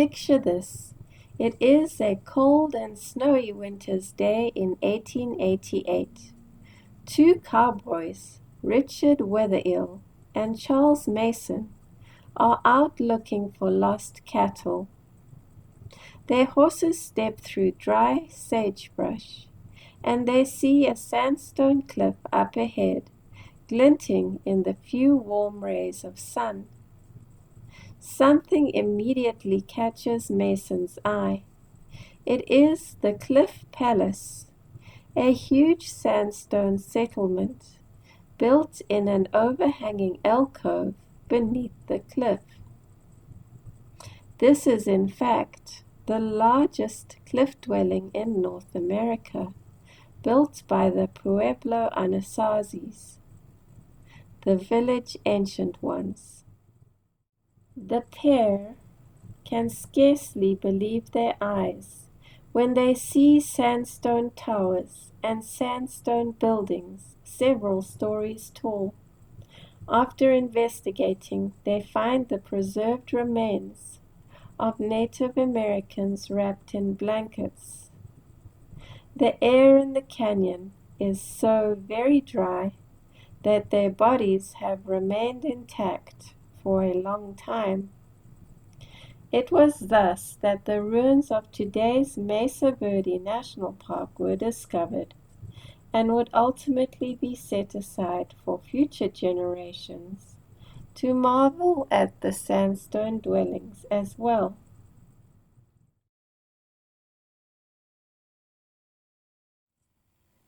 Picture this. It is a cold and snowy winter's day in 1888. Two cowboys, Richard Wetherill and Charles Mason, are out looking for lost cattle. Their horses step through dry sagebrush, and they see a sandstone cliff up ahead, glinting in the few warm rays of sun. Something immediately catches Mason's eye. It is the Cliff Palace, a huge sandstone settlement built in an overhanging alcove beneath the cliff. This is in fact the largest cliff dwelling in North America, built by the Pueblo Anasazis, the village ancient ones. The pair can scarcely believe their eyes when they see sandstone towers and sandstone buildings several stories tall. After investigating, they find the preserved remains of Native Americans wrapped in blankets. The air in the canyon is so very dry that their bodies have remained intact for a long time. It was thus that the ruins of today's Mesa Verde National Park were discovered and would ultimately be set aside for future generations to marvel at the sandstone dwellings as well.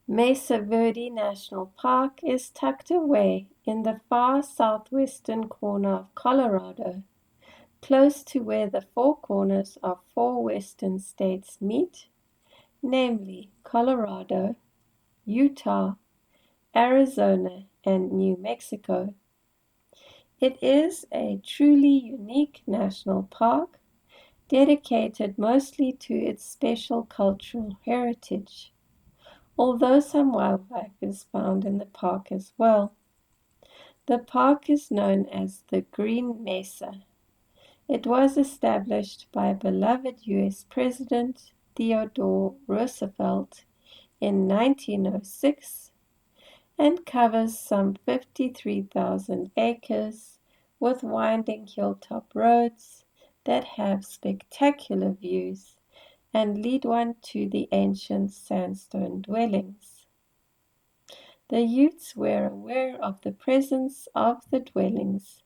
Mesa Verde National Park is tucked away in the far southwestern corner of Colorado, close to where the four corners of four western states meet, namely Colorado, Utah, Arizona, and New Mexico. It is a truly unique national park, dedicated mostly to its special cultural heritage, although some wildlife is found in the park as well. The park is known as the Green Mesa. It was established by beloved U.S. President Theodore Roosevelt in 1906 and covers some 53,000 acres with winding hilltop roads that have spectacular views and lead one to the ancient sandstone dwellings. The Utes were aware of the presence of the dwellings,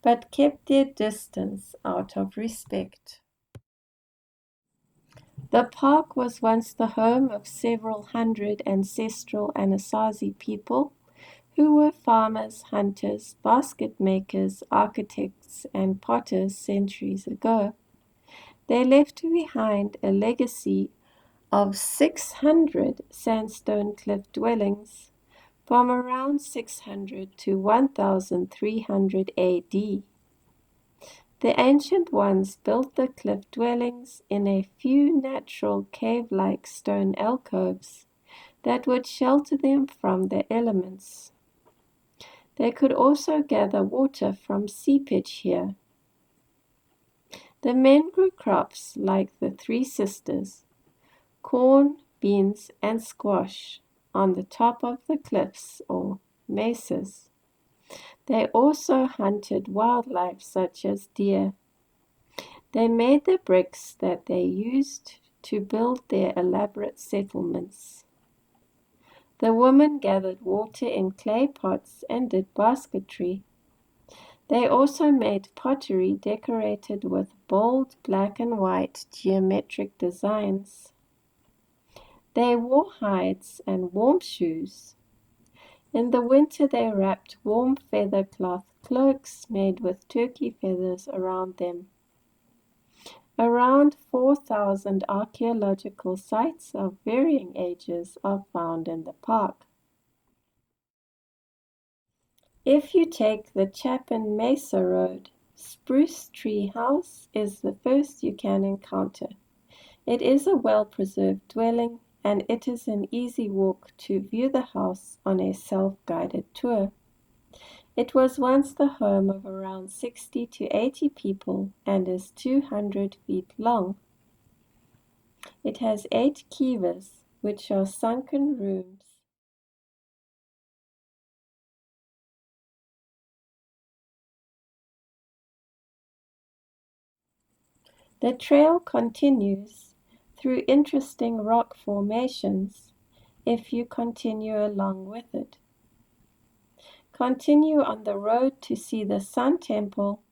but kept their distance out of respect. The park was once the home of several hundred ancestral Anasazi people who were farmers, hunters, basket makers, architects, and potters centuries ago. They left behind a legacy of 600 sandstone cliff dwellings from around 600 to 1300 AD. The ancient ones built the cliff dwellings in a few natural cave-like stone alcoves that would shelter them from the elements. They could also gather water from seepage here. The men grew crops like the Three Sisters, corn, beans, and squash on the top of the cliffs or mesas. They also hunted wildlife such as deer. They made the bricks that they used to build their elaborate settlements. The women gathered water in clay pots and did basketry. They also made pottery decorated with bold black and white geometric designs. They wore hides and warm shoes. In the winter they wrapped warm feather cloth cloaks made with turkey feathers around them. Around 4,000 archaeological sites of varying ages are found in the park. If you take the Chapin Mesa Road, Spruce Tree House is the first you can encounter. It is a well-preserved dwelling, and it is an easy walk to view the house on a self-guided tour. It was once the home of around 60 to 80 people and is 200 feet long. It has 8 kivas, which are sunken rooms. The trail continues through interesting rock formations if you continue along with it. Continue on the road to see the Sun Temple.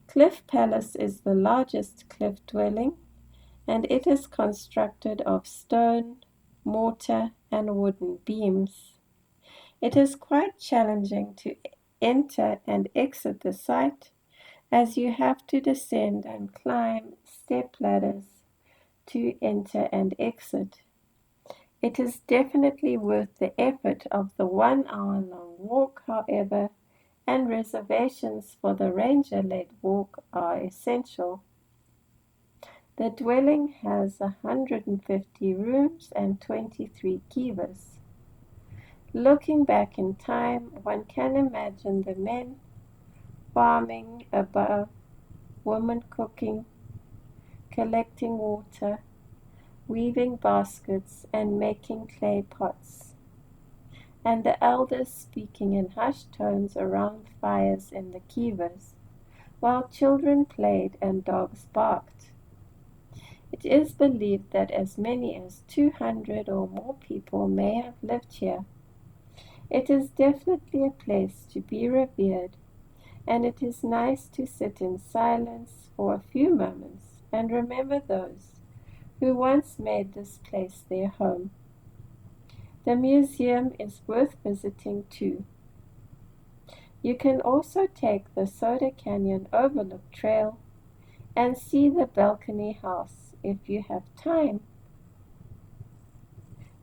Cliff Palace is the largest cliff dwelling, and it is constructed of stone, mortar, and wooden beams. It is quite challenging to enter and exit the site, as you have to descend and climb step ladders to enter and exit. It is definitely worth the effort of the 1 hour-long walk, however, and reservations for the ranger-led walk are essential. The dwelling has 150 rooms and 23 kivas. Looking back in time, one can imagine the men farming above, women cooking, collecting water, weaving baskets, and making clay pots, and the elders speaking in hushed tones around fires in the kivas, while children played and dogs barked. It is believed that as many as 200 or more people may have lived here. It is definitely a place to be revered, and it is nice to sit in silence for a few moments and remember those who once made this place their home. The museum is worth visiting too. You can also take the Soda Canyon Overlook Trail and see the balcony house if you have time.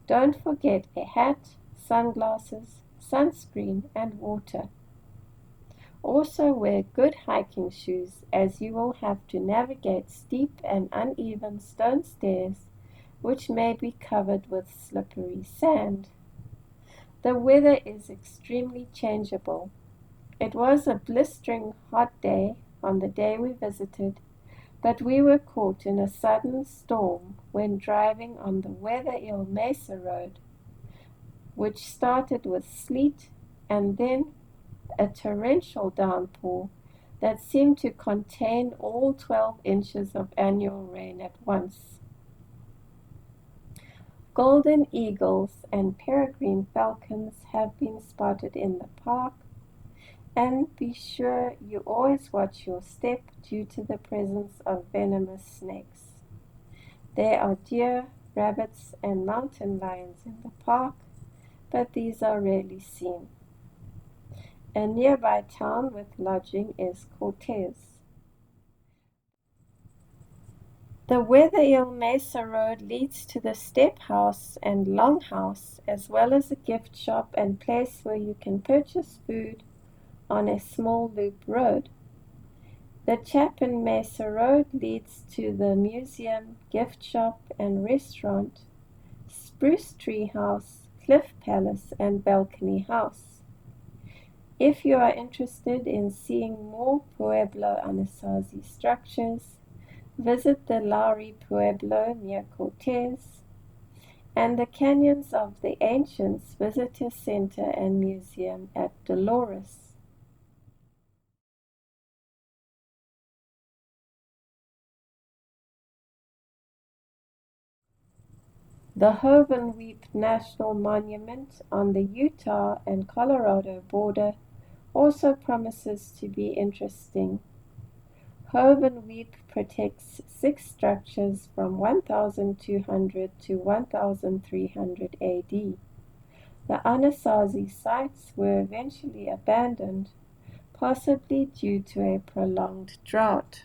Don't forget a hat, sunglasses, sunscreen, and water. Also wear good hiking shoes, as you will have to navigate steep and uneven stone stairs which may be covered with slippery sand. The weather is extremely changeable. It was a blistering hot day on the day we visited, but we were caught in a sudden storm when driving on the Wetherill Mesa Road, which started with sleet and then a torrential downpour that seemed to contain all 12 inches of annual rain at once. Golden eagles and peregrine falcons have been spotted in the park, and be sure you always watch your step due to the presence of venomous snakes. There are deer, rabbits, and mountain lions in the park, but these are rarely seen. A nearby town with lodging is Cortez. The Wetherill Mesa Road leads to the Step House and Longhouse, as well as a gift shop and place where you can purchase food on a small loop road. The Chapin Mesa Road leads to the museum, gift shop, and restaurant, Spruce Tree House, Cliff Palace, and Balcony House. If you are interested in seeing more Pueblo Anasazi structures, visit the Lowry Pueblo near Cortez and the Canyons of the Ancients Visitor Center and Museum at Dolores. The Hervenweep National Monument on the Utah and Colorado border also promises to be interesting. Hervenweep protects 6 structures from 1200 to 1300 AD. The Anasazi sites were eventually abandoned, possibly due to a prolonged drought.